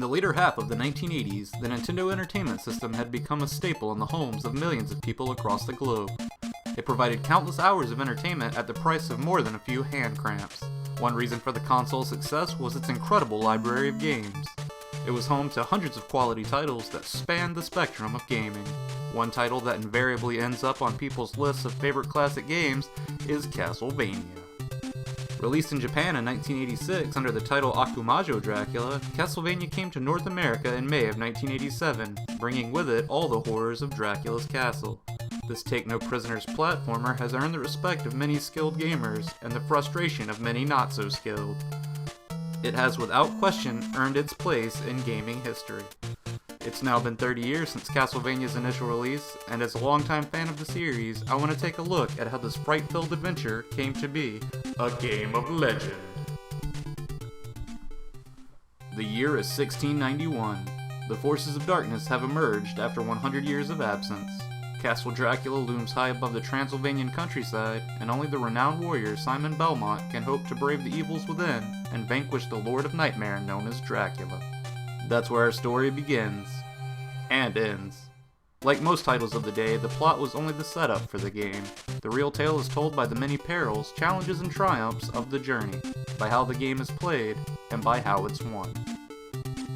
the later half of the 1980s, the Nintendo Entertainment System had become a staple in the homes of millions of people across the globe. It provided countless hours of entertainment at the price of more than a few hand cramps. One reason for the console's success was its incredible library of games. It was home to hundreds of quality titles that spanned the spectrum of gaming. One title that invariably ends up on people's lists of favorite classic games is Castlevania. Released in Japan in 1986 under the title Akumajo Dracula, Castlevania came to North America in May of 1987, bringing with it all the horrors of Dracula's castle. This take-no-prisoners platformer has earned the respect of many skilled gamers and the frustration of many not-so-skilled. It has without question earned its place in gaming history. It's now been 30 years since Castlevania's initial release, and as a longtime fan of the series, I want to take a look at how this fright-filled adventure came to be a game of legend. The year is 1691. The forces of darkness have emerged after 100 years of absence. Castle Dracula looms high above the Transylvanian countryside, and only the renowned warrior Simon Belmont can hope to brave the evils within and vanquish the Lord of Nightmare known as Dracula. That's where our story begins, and ends. Like most titles of the day, the plot was only the setup for the game. The real tale is told by the many perils, challenges, and triumphs of the journey, by how the game is played, and by how it's won.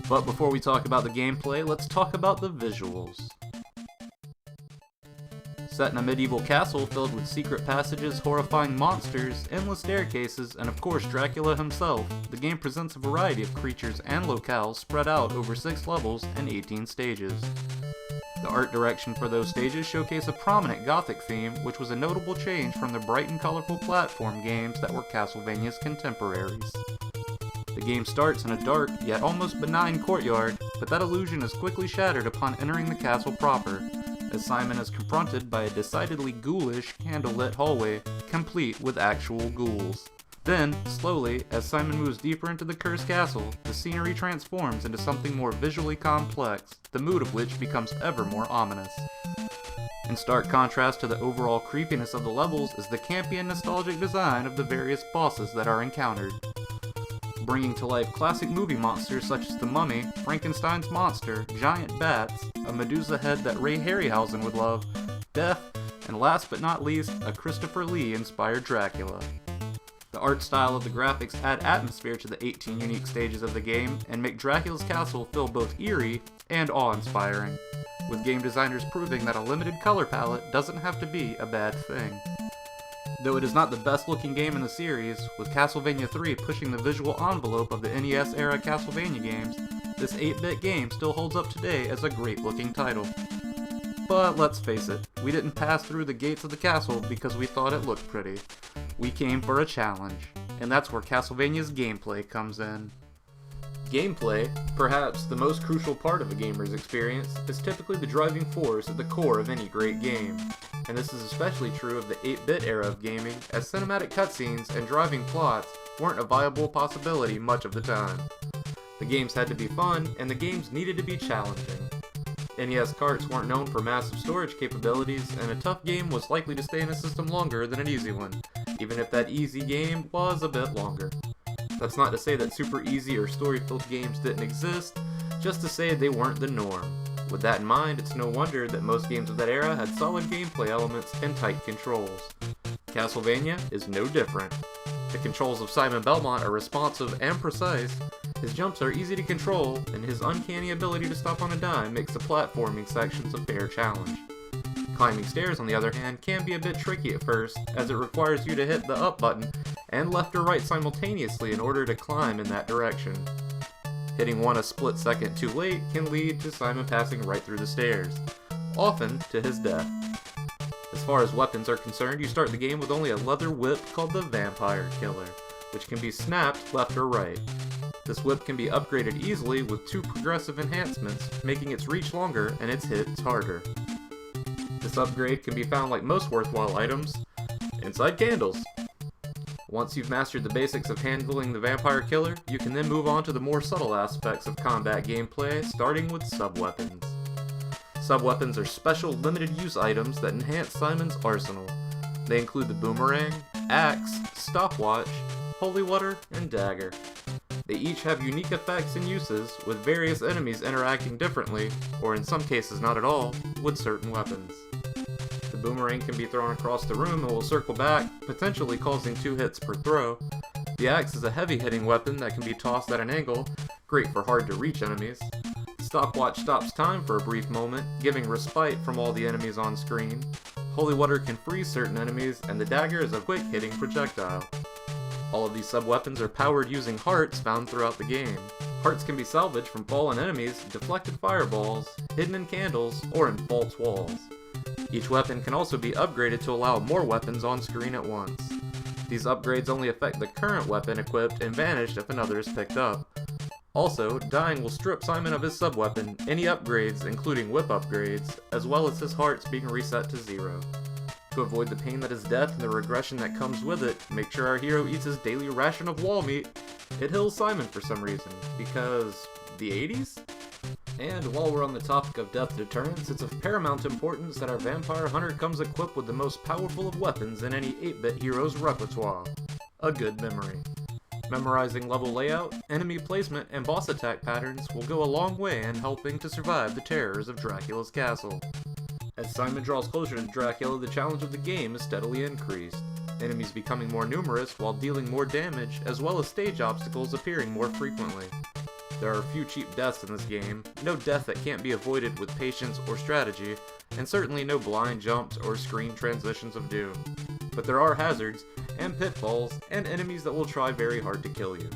But before we talk about the gameplay, let's talk about the visuals. Set in a medieval castle filled with secret passages, horrifying monsters, endless staircases, and of course Dracula himself, the game presents a variety of creatures and locales spread out over 6 levels and 18 stages. The art direction for those stages showcase a prominent Gothic theme, which was a notable change from the bright and colorful platform games that were Castlevania's contemporaries. The game starts in a dark, yet almost benign courtyard, but that illusion is quickly shattered upon entering the castle proper, as Simon is confronted by a decidedly ghoulish, candlelit hallway, complete with actual ghouls. Then, slowly, as Simon moves deeper into the cursed castle, the scenery transforms into something more visually complex, the mood of which becomes ever more ominous. In stark contrast to the overall creepiness of the levels is the campy and nostalgic design of the various bosses that are encountered, bringing to life classic movie monsters such as the Mummy, Frankenstein's monster, giant bats, a Medusa head that Ray Harryhausen would love, death, and last but not least, a Christopher Lee-inspired Dracula. The art style of the graphics add atmosphere to the 18 unique stages of the game and make Dracula's castle feel both eerie and awe-inspiring, with game designers proving that a limited color palette doesn't have to be a bad thing. Though it is not the best looking game in the series, with Castlevania 3 pushing the visual envelope of the NES era Castlevania games, this 8-bit game still holds up today as a great looking title. But let's face it, we didn't pass through the gates of the castle because we thought it looked pretty. We came for a challenge, and that's where Castlevania's gameplay comes in. Gameplay, perhaps the most crucial part of a gamer's experience, is typically the driving force at the core of any great game. And this is especially true of the 8-bit era of gaming, as cinematic cutscenes and driving plots weren't a viable possibility much of the time. The games had to be fun, and the games needed to be challenging. NES carts weren't known for massive storage capabilities, and a tough game was likely to stay in a system longer than an easy one, even if that easy game was a bit longer. That's not to say that super easy or story-filled games didn't exist, just to say they weren't the norm. With that in mind, it's no wonder that most games of that era had solid gameplay elements and tight controls. Castlevania is no different. The controls of Simon Belmont are responsive and precise, his jumps are easy to control, and his uncanny ability to stop on a dime makes the platforming sections a fair challenge. Climbing stairs, on the other hand, can be a bit tricky at first, as it requires you to hit the up button and left or right simultaneously in order to climb in that direction. Hitting one a split second too late can lead to Simon passing right through the stairs, often to his death. As far as weapons are concerned, you start the game with only a leather whip called the Vampire Killer, which can be snapped left or right. This whip can be upgraded easily with 2 progressive enhancements, making its reach longer and its hits harder. This upgrade can be found, like most worthwhile items, inside candles. Once you've mastered the basics of handling the Vampire Killer, you can then move on to the more subtle aspects of combat gameplay, starting with sub-weapons. Sub-weapons are special limited-use items that enhance Simon's arsenal. They include the boomerang, axe, stopwatch, holy water, and dagger. They each have unique effects and uses, with various enemies interacting differently, or in some cases not at all, with certain weapons. The boomerang can be thrown across the room and will circle back, potentially causing 2 hits per throw. The axe is a heavy-hitting weapon that can be tossed at an angle, great for hard-to-reach enemies. The stopwatch stops time for a brief moment, giving respite from all the enemies on screen. Holy water can freeze certain enemies, and the dagger is a quick-hitting projectile. All of these sub-weapons are powered using hearts found throughout the game. Hearts can be salvaged from fallen enemies, deflected fireballs, hidden in candles, or in false walls. Each weapon can also be upgraded to allow more weapons on screen at once. These upgrades only affect the current weapon equipped and vanish if another is picked up. Also, dying will strip Simon of his sub-weapon, any upgrades including whip upgrades, as well as his hearts being reset to 0. To avoid the pain that is death and the regression that comes with it, make sure our hero eats his daily ration of wall meat. It heals Simon for some reason, because the 80s? And while we're on the topic of death deterrence, it's of paramount importance that our vampire hunter comes equipped with the most powerful of weapons in any 8-bit hero's repertoire: a good memory. Memorizing level layout, enemy placement, and boss attack patterns will go a long way in helping to survive the terrors of Dracula's castle. As Simon draws closer to Dracula, the challenge of the game is steadily increased, enemies becoming more numerous while dealing more damage, as well as stage obstacles appearing more frequently. There are few cheap deaths in this game, no death that can't be avoided with patience or strategy, and certainly no blind jumps or screen transitions of doom. But there are hazards, and pitfalls, and enemies that will try very hard to kill you.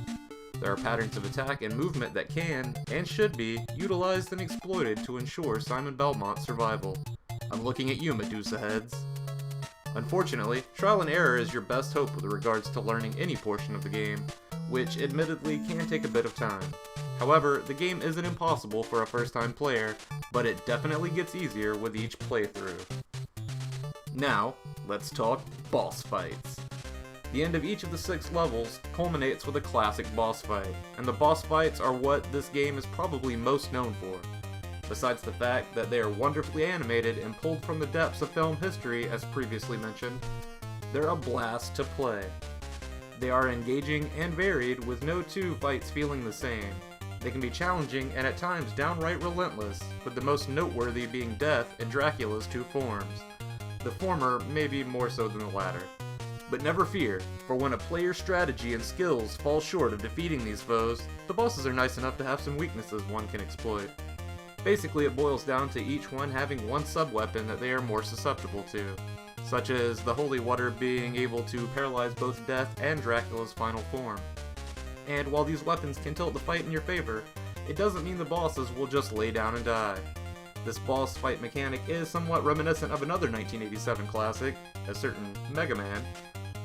There are patterns of attack and movement that can, and should be, utilized and exploited to ensure Simon Belmont's survival. I'm looking at you, Medusa heads. Unfortunately, trial and error is your best hope with regards to learning any portion of the game, which admittedly can take a bit of time. However, the game isn't impossible for a first-time player, but it definitely gets easier with each playthrough. Now, let's talk boss fights. The end of each of the 6 levels culminates with a classic boss fight, and the boss fights are what this game is probably most known for. Besides the fact that they are wonderfully animated and pulled from the depths of film history as previously mentioned, they're a blast to play. They are engaging and varied, with no 2 fights feeling the same. They can be challenging and at times downright relentless, with the most noteworthy being Death in Dracula's 2 forms. The former maybe more so than the latter. But never fear, for when a player's strategy and skills fall short of defeating these foes, the bosses are nice enough to have some weaknesses one can exploit. Basically, it boils down to each one having one sub-weapon that they are more susceptible to, such as the Holy Water being able to paralyze both Death and Dracula's final form. And while these weapons can tilt the fight in your favor, it doesn't mean the bosses will just lay down and die. This boss fight mechanic is somewhat reminiscent of another 1987 classic, a certain Mega Man,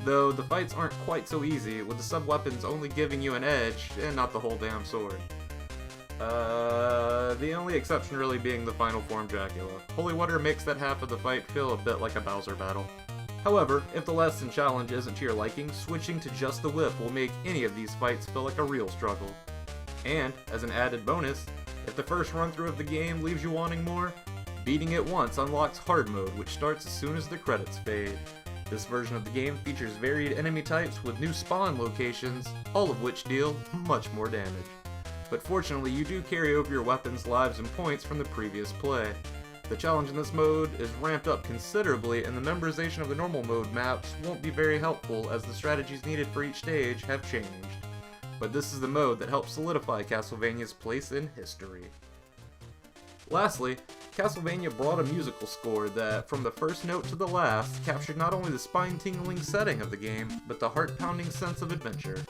though the fights aren't quite so easy, with the sub-weapons only giving you an edge and not the whole damn sword. The only exception really being the final form Dracula. Holy Water makes that half of the fight feel a bit like a Bowser battle. However, if the lesson challenge isn't to your liking, switching to just the whip will make any of these fights feel like a real struggle. And, as an added bonus, if the first run-through of the game leaves you wanting more, beating it once unlocks Hard Mode, which starts as soon as the credits fade. This version of the game features varied enemy types with new spawn locations, all of which deal much more damage. But fortunately, you do carry over your weapons, lives, and points from the previous play. The challenge in this mode is ramped up considerably, and the memorization of the normal mode maps won't be very helpful as the strategies needed for each stage have changed. But this is the mode that helps solidify Castlevania's place in history. Lastly, Castlevania brought a musical score that, from the first note to the last, captured not only the spine-tingling setting of the game, but the heart-pounding sense of adventure.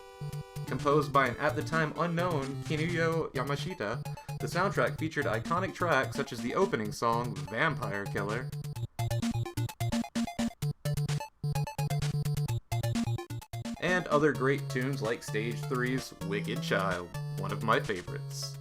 Composed by an at-the-time unknown Kinuyo Yamashita, the soundtrack featured iconic tracks such as the opening song, Vampire Killer, and other great tunes like Stage 3's Wicked Child, one of my favorites.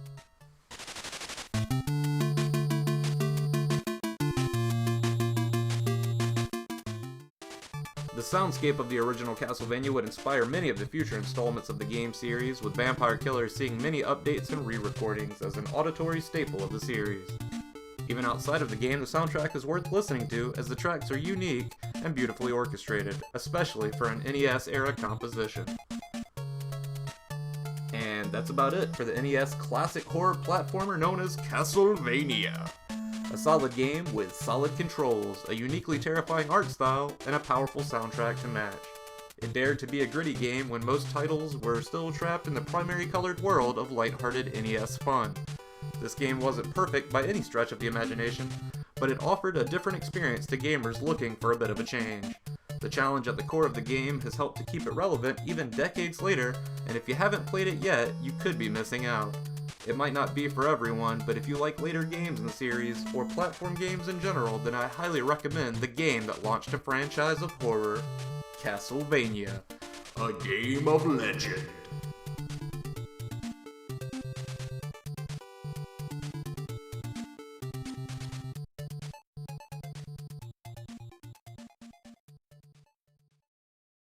The soundscape of the original Castlevania would inspire many of the future installments of the game series, with Vampire Killer seeing many updates and re-recordings as an auditory staple of the series. Even outside of the game, the soundtrack is worth listening to, as the tracks are unique and beautifully orchestrated, especially for an NES-era composition. And that's about it for the NES classic horror platformer known as Castlevania. A solid game with solid controls, a uniquely terrifying art style, and a powerful soundtrack to match. It dared to be a gritty game when most titles were still trapped in the primary colored world of lighthearted NES fun. This game wasn't perfect by any stretch of the imagination, but it offered a different experience to gamers looking for a bit of a change. The challenge at the core of the game has helped to keep it relevant even decades later, and if you haven't played it yet, you could be missing out. It might not be for everyone, but if you like later games in the series, or platform games in general, then I highly recommend the game that launched a franchise of horror, Castlevania, a game of legend.